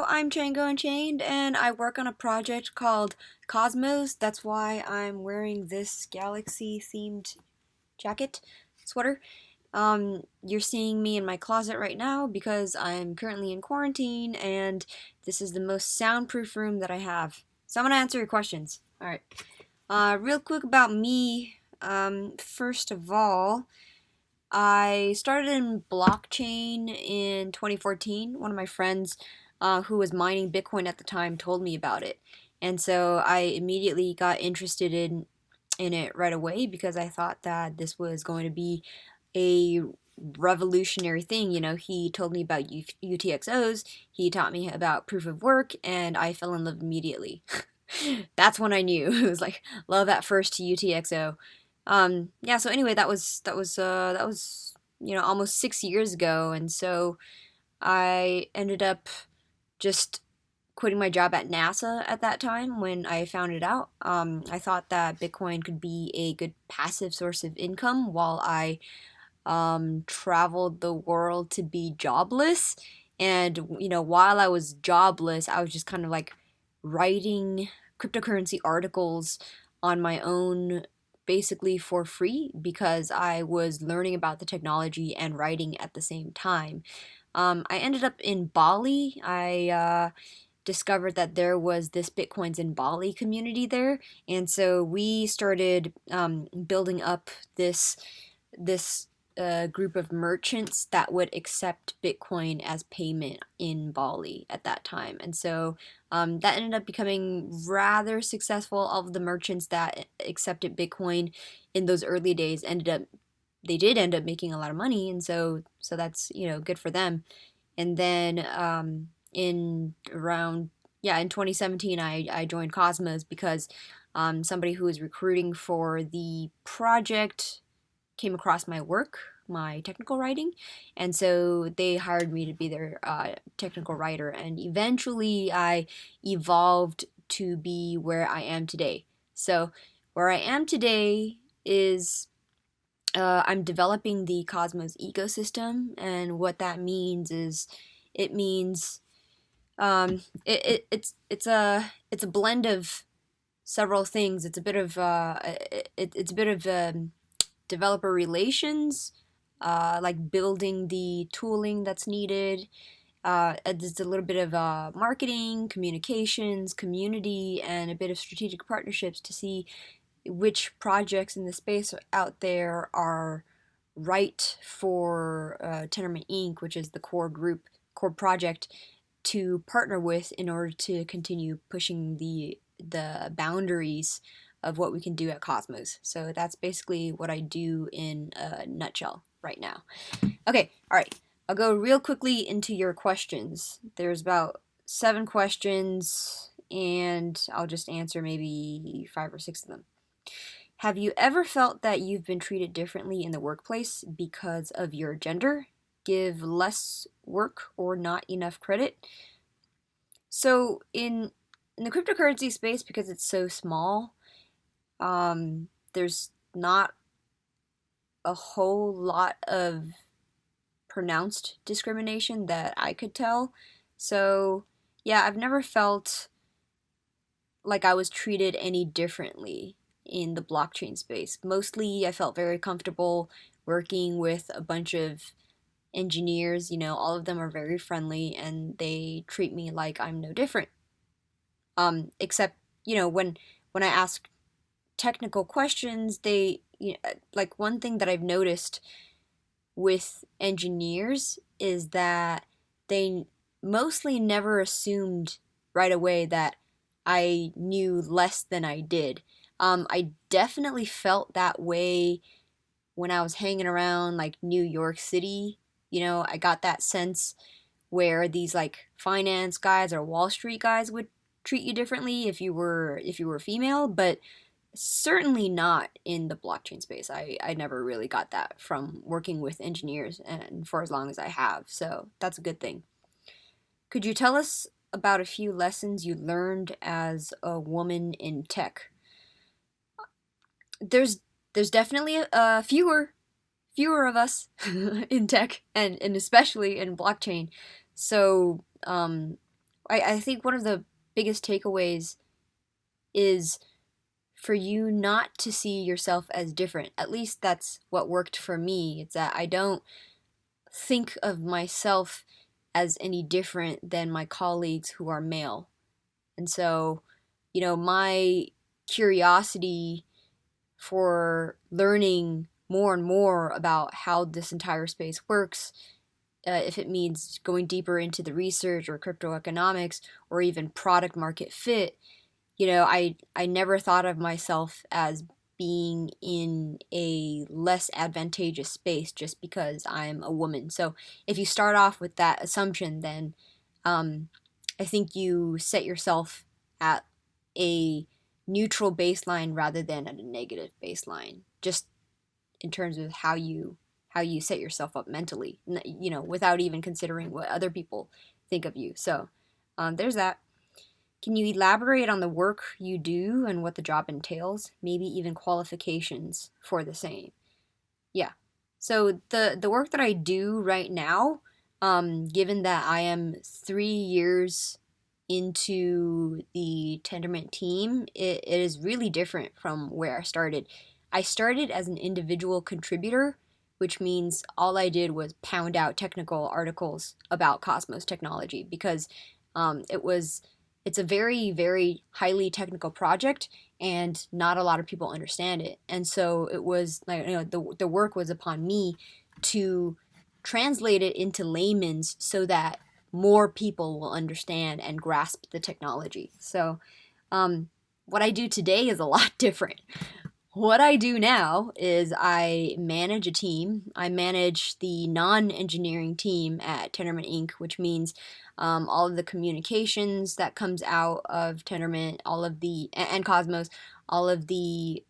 I'm Chjango Unchained, and I work on a project called Cosmos. That's why I'm wearing this galaxy-themed jacket, sweater. You're seeing me in my closet right now because I'm currently in quarantine, and this is the most soundproof room that I have. So I'm gonna answer your questions. Alright. Real quick about me. First of all, I started in blockchain in 2014. One of my friends who was mining Bitcoin at the time told me about it. And so I immediately got interested in it right away because I thought that this was going to be a revolutionary thing. You know, he told me about UTXOs, he taught me about proof of work, and I fell in love immediately. That's when I knew. It was like love at first to UTXO. Yeah, so anyway, that was almost 6 years ago, and so I ended up just quitting my job at NASA at that time when I found it out. I thought that Bitcoin could be a good passive source of income while I traveled the world to be jobless. And while I was jobless, I was just kind of like writing cryptocurrency articles on my own basically for free because I was learning about the technology and writing at the same time. I ended up in Bali. I discovered that there was this Bitcoins in Bali community there, and so we started building up this group of merchants that would accept Bitcoin as payment in Bali at that time. And so that ended up becoming rather successful. All of the merchants that accepted Bitcoin in those early days they did end up making a lot of money, and so that's good for them. And then in around yeah in 2017 I joined Cosmos because somebody who was recruiting for the project came across my work, my technical writing, and so they hired me to be their technical writer. And eventually, I evolved to be where I am today. So, where I am today is I'm developing the Cosmos ecosystem, and what that means is it means it's a blend of several things. It's a bit of it's a bit of developer relations, like building the tooling that's needed. There's a little bit of marketing, communications, community, and a bit of strategic partnerships to see which projects in the space out there are right for Tendermint Inc., which is the core project to partner with in order to continue pushing the boundaries of what we can do at Cosmos. So that's basically what I do in a nutshell right now. Okay, all right. I'll go real quickly into your questions. There's about 7 questions, and I'll just answer maybe 5 or 6 of them. Have you ever felt that you've been treated differently in the workplace because of your gender? Give less work or not enough credit? So in the cryptocurrency space, because it's so small, there's not a whole lot of pronounced discrimination that I could tell. So, yeah, I've never felt like I was treated any differently in the blockchain space. Mostly, I felt very comfortable working with a bunch of engineers. All of them are very friendly and they treat me like I'm no different. Except, when I ask technical questions, like one thing that I've noticed with engineers is that they mostly never assumed right away that I knew less than I did. I definitely felt that way when I was hanging around like New York City. I got that sense where these like finance guys or Wall Street guys would treat you differently if you were female, but certainly not in the blockchain space. I never really got that from working with engineers and for as long as I have, so that's a good thing. Could you tell us about a few lessons you learned as a woman in tech? There's definitely fewer of us in tech and especially in blockchain. So I think one of the biggest takeaways is for you not to see yourself as different. At least that's what worked for me. It's that I don't think of myself as any different than my colleagues who are male. And so, my curiosity for learning more and more about how this entire space works, if it means going deeper into the research or crypto economics or even product market fit, I never thought of myself as being in a less advantageous space just because I'm a woman. So if you start off with that assumption, then um, I think you set yourself at a neutral baseline rather than at a negative baseline, just in terms of how you set yourself up mentally, without even considering what other people think of you. So there's that. Can you elaborate on the work you do and what the job entails? Maybe even qualifications for the same. Yeah. So the work that I do right now, given that I am 3 years into the Tendermint team, it is really different from where I started. I started as an individual contributor, which means all I did was pound out technical articles about Cosmos technology because it's a very, very highly technical project and not a lot of people understand it. And so it was like, the work was upon me to translate it into layman's so that more people will understand and grasp the technology. So what I do today is a lot different. What I do now is I manage a team. I manage the non-engineering team at Tendermint Inc., which means all of the communications that comes out of Tendermint, and Cosmos, all of the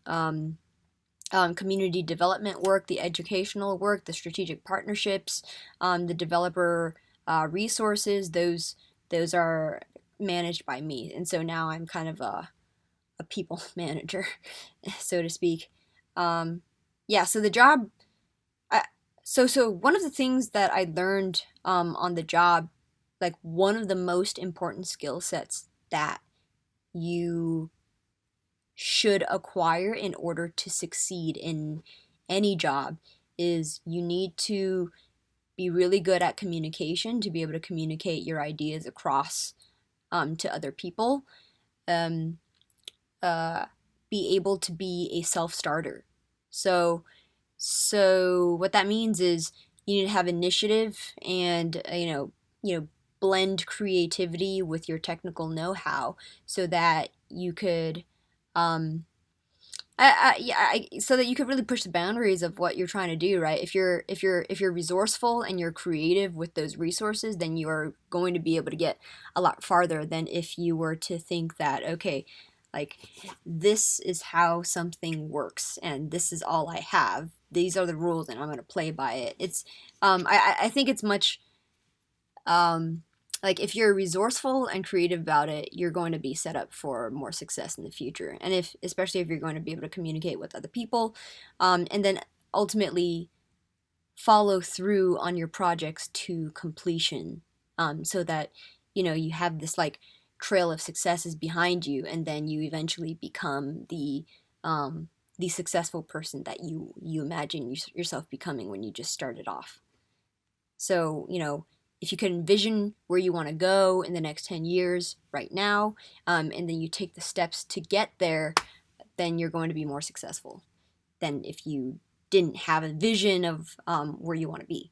community development work, the educational work, the strategic partnerships, the developer resources. Those are managed by me, and so now I'm kind of a people manager, so to speak. Yeah, so the job. So one of the things that I learned on the job, like one of the most important skill sets that you should acquire in order to succeed in any job, is you need to be really good at communication to be able to communicate your ideas across to other people. Um, be able to be a self-starter. So what that means is you need to have initiative and blend creativity with your technical know-how so that you could um, so that you could really push the boundaries of what you're trying to do, right? If you're resourceful and you're creative with those resources, then you are going to be able to get a lot farther than if you were to think that, okay, like this is how something works and this is all I have. These are the rules and I'm going to play by it. It's I think it's much like if you're resourceful and creative about it, you're going to be set up for more success in the future. And especially if you're going to be able to communicate with other people, and then ultimately follow through on your projects to completion, so that you have this like trail of successes behind you, and then you eventually become the successful person that you imagine yourself becoming when you just started off. So, if you can envision where you want to go in the next 10 years right now, and then you take the steps to get there, then you're going to be more successful than if you didn't have a vision of where you want to be.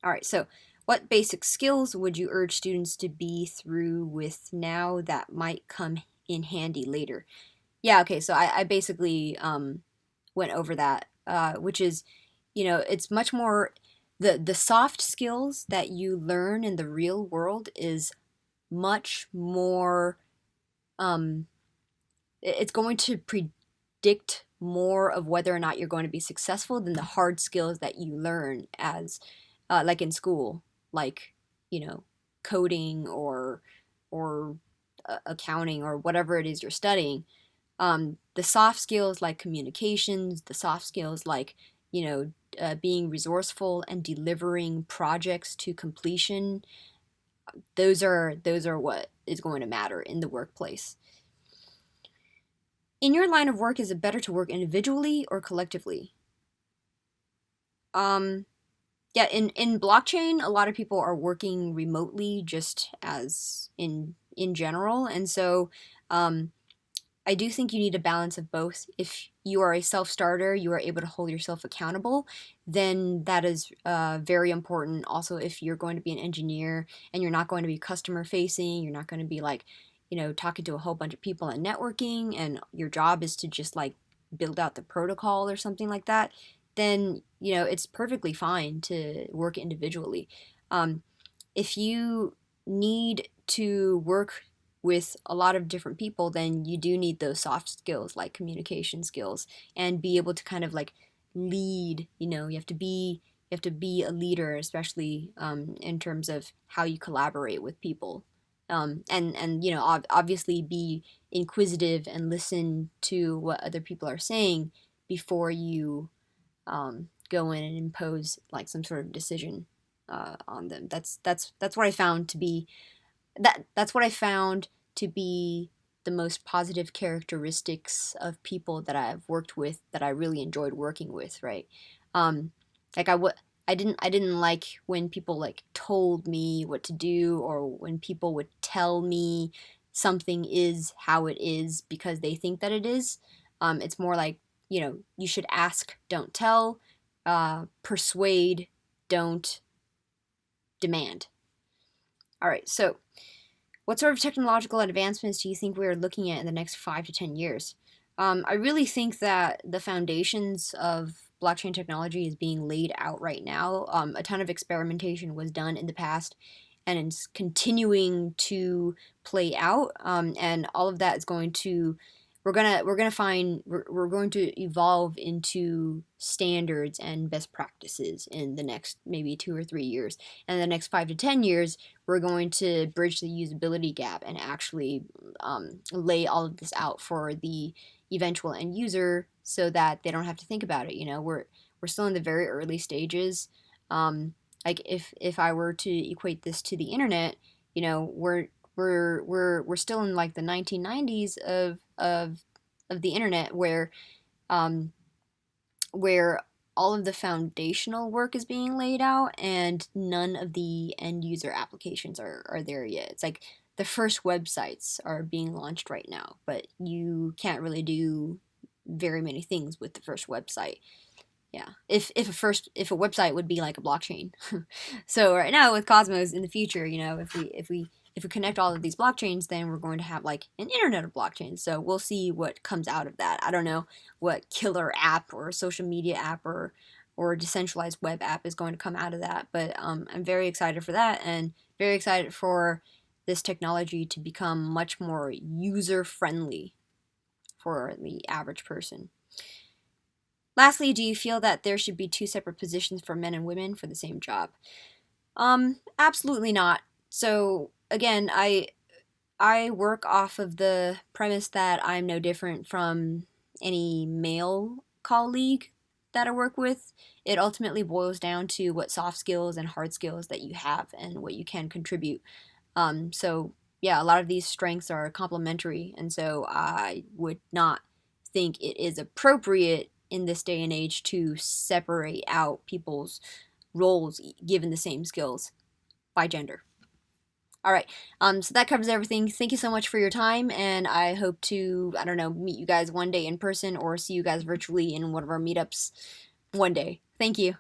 All right, so what basic skills would you urge students to be through with now that might come in handy later? Yeah, okay, so I basically went over that, which is, it's much more the soft skills that you learn in the real world is much more it's going to predict more of whether or not you're going to be successful than the hard skills that you learn as like in school, like coding or accounting or whatever it is you're studying. The soft skills like communications, the soft skills like being resourceful and delivering projects to completion. Those are what is going to matter in the workplace. In your line of work, is it better to work individually or collectively? Yeah, in blockchain, a lot of people are working remotely just as in general, and so I do think you need a balance of both. If you are a self-starter, you are able to hold yourself accountable, then that is very important. Also, if you're going to be an engineer and you're not going to be customer facing, you're not going to be like, talking to a whole bunch of people and networking, and your job is to just like build out the protocol or something like that, then, it's perfectly fine to work individually. If you need to work with a lot of different people, then you do need those soft skills like communication skills and be able to kind of like lead. You have to be a leader, especially in terms of how you collaborate with people, and obviously be inquisitive and listen to what other people are saying before you go in and impose like some sort of decision on them. That's what I found to be that's what I found to be the most positive characteristics of people that I've worked with that I really enjoyed working with, right? Um, like I didn't like when people like told me what to do, or when people would tell me something is how it is because they think that it is. It's more like, you should ask, don't tell, persuade, don't demand. All right, so what sort of technological advancements do you think we are looking at in the next 5 to 10 years? I really think that the foundations of blockchain technology is being laid out right now. A ton of experimentation was done in the past, and it's continuing to play out. And all of that is going to we're going to evolve into standards and best practices in the next maybe 2 or 3 years. And the next 5 to 10 years, we're going to bridge the usability gap and actually lay all of this out for the eventual end user so that they don't have to think about it. We're still in the very early stages. Like if I were to equate this to the internet, we're still in like the 1990s of the internet, where all of the foundational work is being laid out and none of the end user applications are there yet. It's like the first websites are being launched right now, but you can't really do very many things with the first website. Yeah, if a website would be like a blockchain. So right now with Cosmos, in the future, if we connect all of these blockchains, then we're going to have like an internet of blockchains. So we'll see what comes out of that. I don't know what killer app or social media app or decentralized web app is going to come out of that, but I'm very excited for that, and very excited for this technology to become much more user friendly for the average person. Lastly, do you feel that there should be two separate positions for men and women for the same job? Absolutely not. So again, I work off of the premise that I'm no different from any male colleague that I work with. It ultimately boils down to what soft skills and hard skills that you have and what you can contribute. So yeah, a lot of these strengths are complementary, and so I would not think it is appropriate in this day and age to separate out people's roles given the same skills by gender. All right, so that covers everything. Thank you so much for your time, and I hope to, I don't know, meet you guys one day in person or see you guys virtually in one of our meetups one day. Thank you.